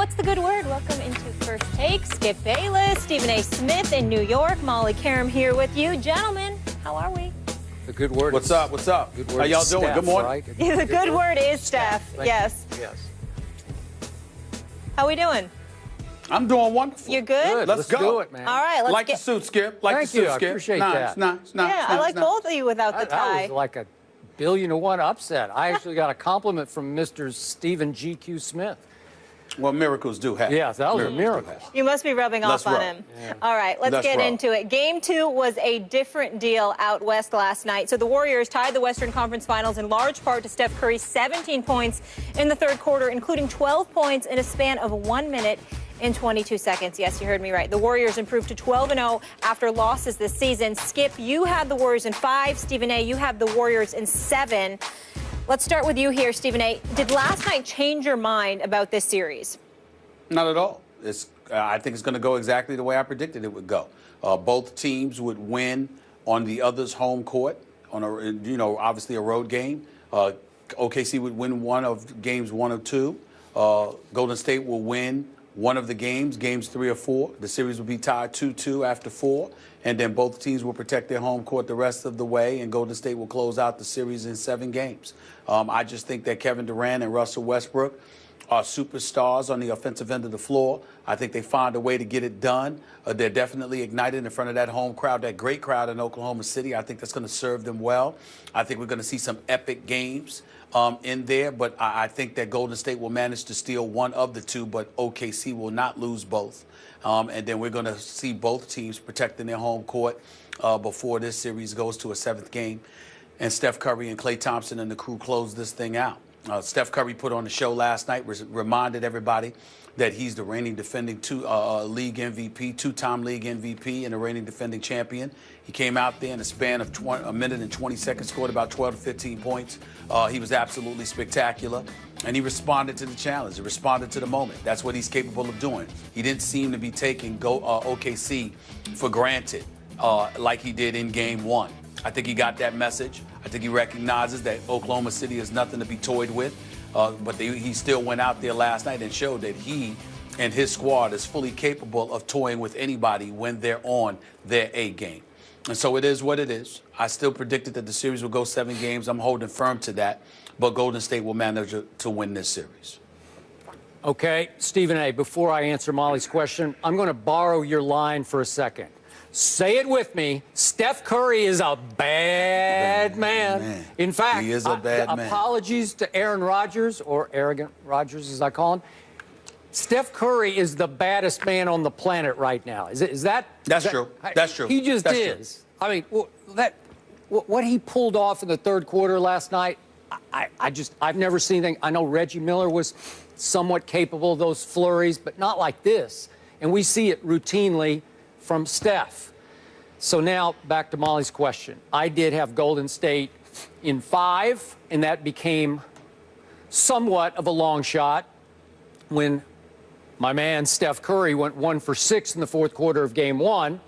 What's the good word? Welcome into First Take. Skip Bayless, Stephen A. Smith in New York, Molly Karam here with you. Gentlemen, how are we? The good word What's is, up? What's up? Good word How y'all is doing? Steph, Good morning. Right? The good word is Steph. Yes. Yes. How we doing? I'm doing wonderful. You're good? Let's go. do it, man. All right, let's Like get... the suit, Skip. Like Thank the suit, you. I Skip. appreciate nice, that. Nice. Yeah, I like both of you without the That tie. was like a 1,000,000,000 to 1 upset. I actually got a compliment from Mr. Stephen G.Q. Smith. Well, miracles do happen. Yes, that was a Miracles do miracle. happen. You must be rubbing Let's off on rub. him. All right, let's get rub. into it. Game 2 was a different deal out west last night. So the Warriors tied the Western Conference Finals in large part to Steph Curry's 17 points in the third quarter, including 12 points in a span of 1 minute and 22 seconds. Yes, you heard me right. The Warriors improved to 12-0 after losses this season. Skip, you had the Warriors in 5. Stephen A., you have the Warriors in 7. Let's start with you here, Stephen A. Did last night change your mind about this series? Not at all. I think it's going to go exactly the way I predicted it would go. Both teams would win on the other's home court on obviously a road game. OKC would win one of games 1 or 2. Golden State will win one of the games 3 or 4. The series will be tied 2-2 after 4, and then both teams will protect their home court the rest of the way, and Golden State will close out the series in 7 games. I just think that Kevin Durant and Russell Westbrook are superstars on the offensive end of the floor. I think they find a way to get it done. They're definitely ignited in front of that home crowd, that great crowd in Oklahoma City. I think that's going to serve them well. I think we're going to see some epic games in there, but I think that Golden State will manage to steal one of the 2, but OKC will not lose both. And then we're going to see both teams protecting their home court before this series goes to a 7th game. And Steph Curry and Klay Thompson and the crew close this thing out. Steph Curry put on the show last night, reminded everybody that he's the reigning defending league MVP, 2-time league MVP, and the reigning defending champion. He came out there in a span of 1 minute and 20 seconds, scored about 12 to 15 points. He was absolutely spectacular, and he responded to the challenge. He responded to the moment. That's what he's capable of doing. He didn't seem to be taking OKC for granted like he did in Game 1. I think he got that message. I think he recognizes that Oklahoma City is nothing to be toyed with. But he still went out there last night and showed that he and his squad is fully capable of toying with anybody when they're on their A game. And so it is what it is. I still predicted that the series will go 7 games. I'm holding firm to that. But Golden State will manage to win this series. Okay, Stephen A., before I answer Molly's question, I'm going to borrow your line for a second. Say it with me. Steph Curry is a bad man. In fact, he is a bad man. Apologies to Aaron Rodgers, or Arrogant Rodgers as I call him. Steph Curry is the baddest man on the planet right now. Is that? That's true. That's true. He just That's is. True. I mean, what he pulled off in the third quarter last night, I've never seen anything. I know Reggie Miller was somewhat capable of those flurries, but not like this. And we see it routinely from Steph. So now back to Molly's question. I did have Golden State in 5, and that became somewhat of a long shot when my man Steph Curry went 1 for 6 in the fourth quarter of Game 1.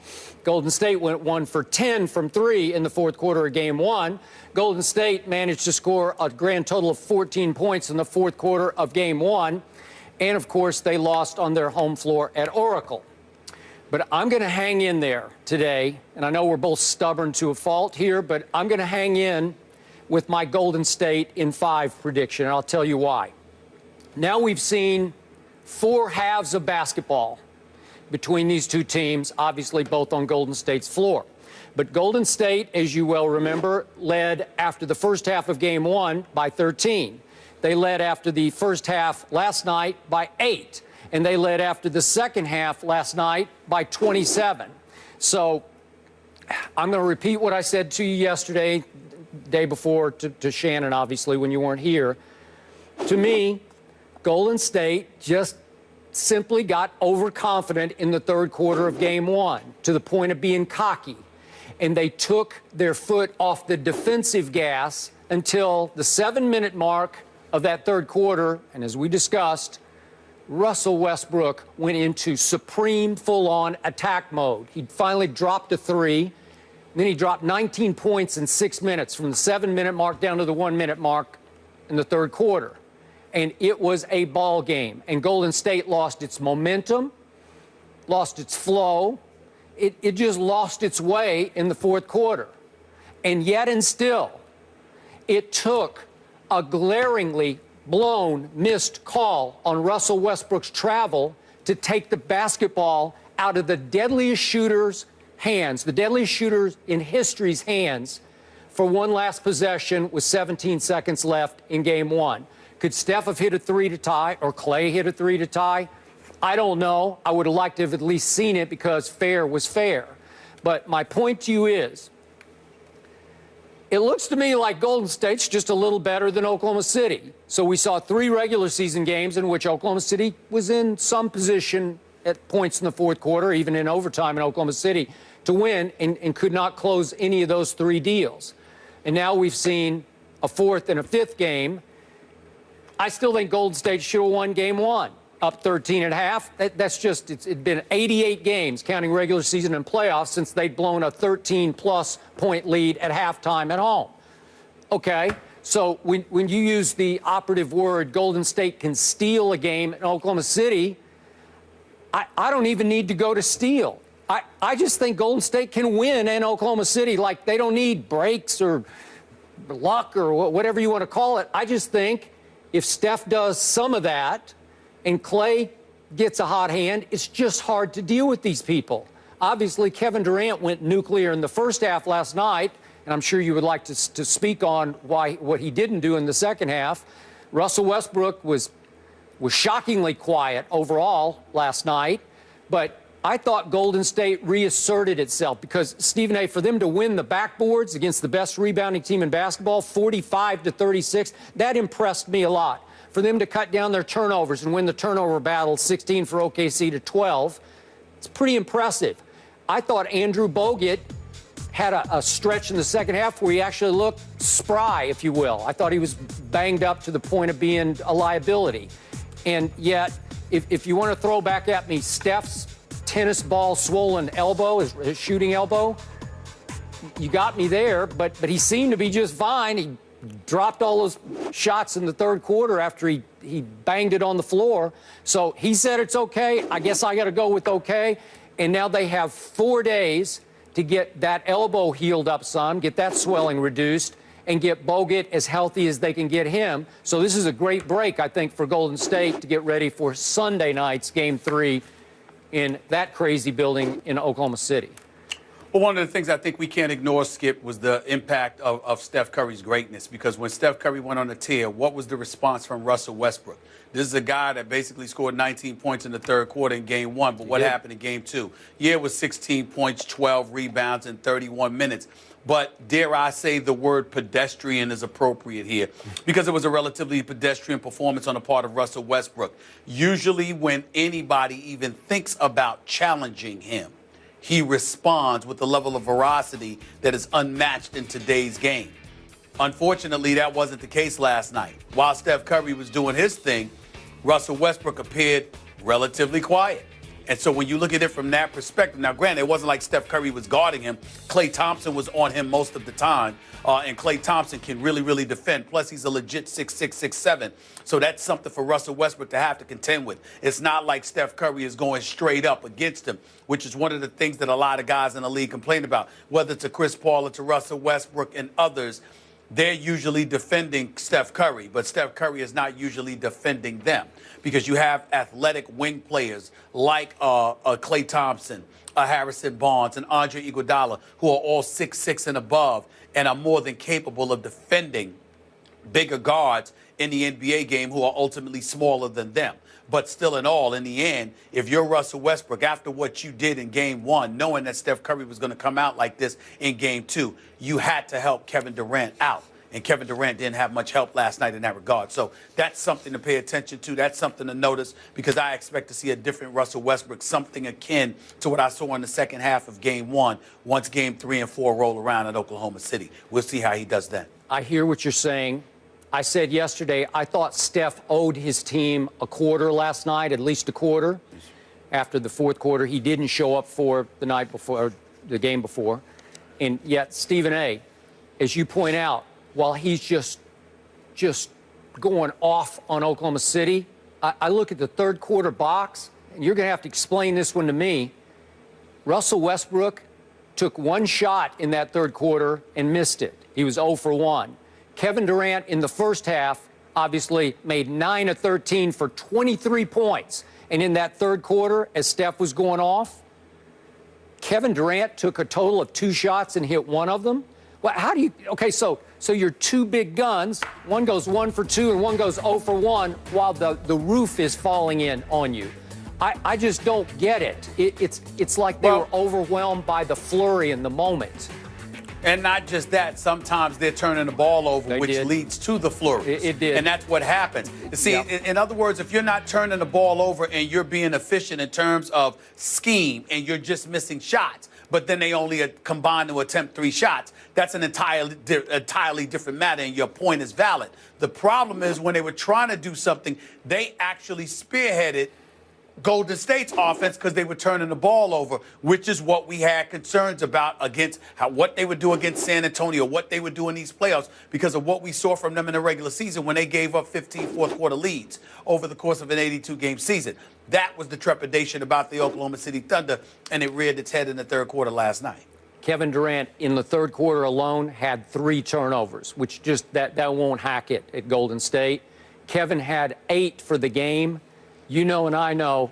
Golden State went 1 for 10 from 3 in the fourth quarter of Game 1. Golden State managed to score a grand total of 14 points in the fourth quarter of Game 1. And, of course, they lost on their home floor at Oracle. But I'm going to hang in there today, and I know we're both stubborn to a fault here, but I'm going to hang in with my Golden State in 5 prediction, and I'll tell you why. Now we've seen 4 halves of basketball between these two teams, obviously both on Golden State's floor. But Golden State, as you well remember, led after the first half of Game 1 by 13. They led after the first half last night by 8. And they led after the second half last night by 27. So I'm going to repeat what I said to you yesterday, day before, to Shannon, obviously, when you weren't here. To me, Golden State just simply got overconfident in the third quarter of Game 1 to the point of being cocky. And they took their foot off the defensive gas until the 7-minute mark of that third quarter. And as we discussed, Russell Westbrook went into supreme full-on attack mode. He finally dropped a 3. And then he dropped 19 points in 6 minutes from the 7-minute mark down to the 1-minute mark in the third quarter. and it was a ball game. And Golden State lost its momentum, lost its flow. It just lost its way in the fourth quarter. And yet and still, it took a glaringly blown missed call on Russell Westbrook's travel to take the basketball out of the deadliest shooter's hands, the deadliest shooters in history's hands, for one last possession with 17 seconds left in game one. Could Steph have hit a three to tie, or Clay hit a three to tie? I don't know. I would have liked to have at least seen it because fair was fair. But my point to you is, it looks to me like Golden State's just a little better than Oklahoma City. So we saw 3 regular season games in which Oklahoma City was in some position at points in the fourth quarter, even in overtime in Oklahoma City, to win, and could not close any of those 3 deals. And now we've seen a 4th and a 5th game. I still think Golden State should have won game 1, up 13 at half. That's just, it's been 88 games, counting regular season and playoffs, since they'd blown a 13-plus point lead at halftime at home. Okay, so when you use the operative word, Golden State can steal a game in Oklahoma City, I don't even need to go to steal. I just think Golden State can win in Oklahoma City. Like, they don't need breaks or luck or whatever you want to call it. I just think if Steph does some of that and Clay gets a hot hand, it's just hard to deal with these people. Obviously, Kevin Durant went nuclear in the first half last night, and I'm sure you would like to speak on what he didn't do in the second half. Russell Westbrook was shockingly quiet overall last night, but I thought Golden State reasserted itself because, Stephen A., for them to win the backboards against the best rebounding team in basketball, 45-36, that impressed me a lot. For them to cut down their turnovers and win the turnover battle, 16 for OKC to 12, it's pretty impressive. I thought Andrew Bogut had a stretch in the second half where he actually looked spry, if you will. I thought he was banged up to the point of being a liability. And yet, if you want to throw back at me Steph's tennis ball swollen elbow, his shooting elbow, you got me there, but he seemed to be just fine. He dropped all those shots in the third quarter after he banged it on the floor. So he said it's okay. I guess I got to go with okay. And now they have 4 days to get that elbow healed up some, get that swelling reduced, and get Bogut as healthy as they can get him. So this is a great break, I think, for Golden State to get ready for Sunday night's Game 3 in that crazy building in Oklahoma City. Well, one of the things I think we can't ignore, Skip, was the impact of Steph Curry's greatness. Because when Steph Curry went on a tear, what was the response from Russell Westbrook? This is a guy that basically scored 19 points in the third quarter in Game 1. But what happened in Game 2? Yeah, it was 16 points, 12 rebounds in 31 minutes. But dare I say the word pedestrian is appropriate here, because it was a relatively pedestrian performance on the part of Russell Westbrook. Usually when anybody even thinks about challenging him, he responds with a level of veracity that is unmatched in today's game. Unfortunately, that wasn't the case last night. While Steph Curry was doing his thing, Russell Westbrook appeared relatively quiet. And so when you look at it from that perspective, now granted, it wasn't like Steph Curry was guarding him. Klay Thompson was on him most of the time, and Klay Thompson can really, really defend. Plus, he's a legit 6'6", 6'7". So that's something for Russell Westbrook to have to contend with. It's not like Steph Curry is going straight up against him, which is one of the things that a lot of guys in the league complain about, whether to Chris Paul or to Russell Westbrook and others. They're usually defending Steph Curry, but Steph Curry is not usually defending them, because you have athletic wing players like Klay Thompson, Harrison Barnes, and Andre Iguodala, who are all 6'6" and above and are more than capable of defending bigger guards in the NBA game who are ultimately smaller than them. But still in all, in the end, if you're Russell Westbrook, after what you did in Game 1, knowing that Steph Curry was going to come out like this in Game 2, you had to help Kevin Durant out. And Kevin Durant didn't have much help last night in that regard. So that's something to pay attention to. That's something to notice, because I expect to see a different Russell Westbrook, something akin to what I saw in the second half of Game 1, once Game 3 and 4 roll around at Oklahoma City. We'll see how he does then. I hear what you're saying. I said yesterday I thought Steph owed his team a quarter last night, at least a quarter. After the fourth quarter, he didn't show up for the night before, the game before. And yet, Stephen A., as you point out, while he's just going off on Oklahoma City. I look at the third quarter box, and you're going to have to explain this one to me. Russell Westbrook took one shot in that third quarter and missed it. He was 0 for 1. Kevin Durant in the first half obviously made 9 of 13 for 23 points. And in that third quarter, as Steph was going off, Kevin Durant took a total of 2 shots and hit one of them. Well, how do you, okay, so your two big guns, one goes 1 for 2 and one goes 0 for 1 while the roof is falling in on you. I just don't get it. It's like they were overwhelmed by the flurry in the moment. And not just that, sometimes they're turning the ball over, which leads to the flurries. It did. And that's what happens. See, in other words, if you're not turning the ball over and you're being efficient in terms of scheme and you're just missing shots, but then they only combine to attempt 3 shots, that's an entirely different matter, and your point is valid. The problem is when they were trying to do something, they actually spearheaded Golden State's offense because they were turning the ball over, which is what we had concerns about against what they would do against San Antonio, what they would do in these playoffs because of what we saw from them in the regular season when they gave up 15 fourth-quarter leads over the course of an 82-game season. That was the trepidation about the Oklahoma City Thunder, and it reared its head in the third quarter last night. Kevin Durant in the third quarter alone had 3 turnovers, which just that won't hack it at Golden State. Kevin had 8 for the game. You know and I know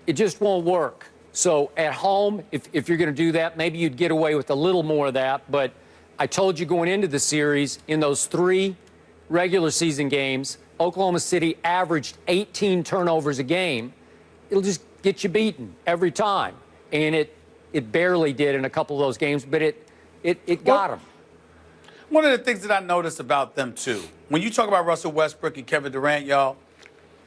it just won't work. So at home, if you're going to do that, maybe you'd get away with a little more of that. But I told you going into the series, in those 3 regular season games, Oklahoma City averaged 18 turnovers a game. It'll just get you beaten every time. And it barely did in a couple of those games, but it got them. One of the things that I noticed about them, too, when you talk about Russell Westbrook and Kevin Durant, y'all,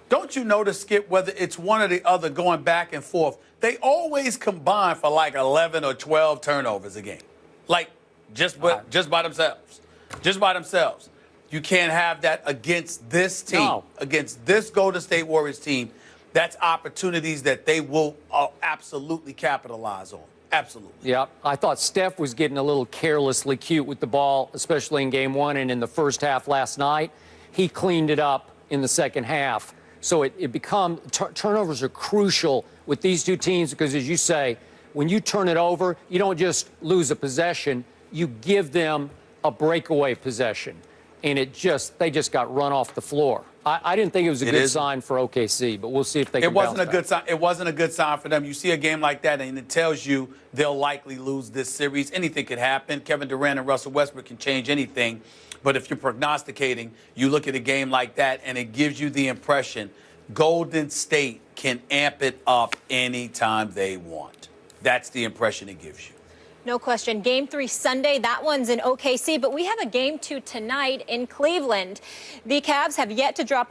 don't you notice, Skip, whether it's one or the other going back and forth, they always combine for like 11 or 12 turnovers a game. Like, just by themselves. Just by themselves. You can't have that against this team, against this Golden State Warriors team. That's opportunities that they will absolutely capitalize on. Absolutely. Yeah, I thought Steph was getting a little carelessly cute with the ball, especially in game 1 and in the first half last night. He cleaned it up in the second half. So turnovers are crucial with these two teams because, as you say, when you turn it over, you don't just lose a possession, you give them a breakaway possession. And they just got run off the floor. I didn't think it was a good sign for OKC, but we'll see if they can bounce back. It wasn't a good sign for them. You see a game like that, and it tells you they'll likely lose this series. Anything could happen. Kevin Durant and Russell Westbrook can change anything. But if you're prognosticating, you look at a game like that, and it gives you the impression Golden State can amp it up anytime they want. That's the impression it gives you. No question. Game 3 Sunday, that one's in OKC, but we have a game 2 tonight in Cleveland. The Cavs have yet to drop a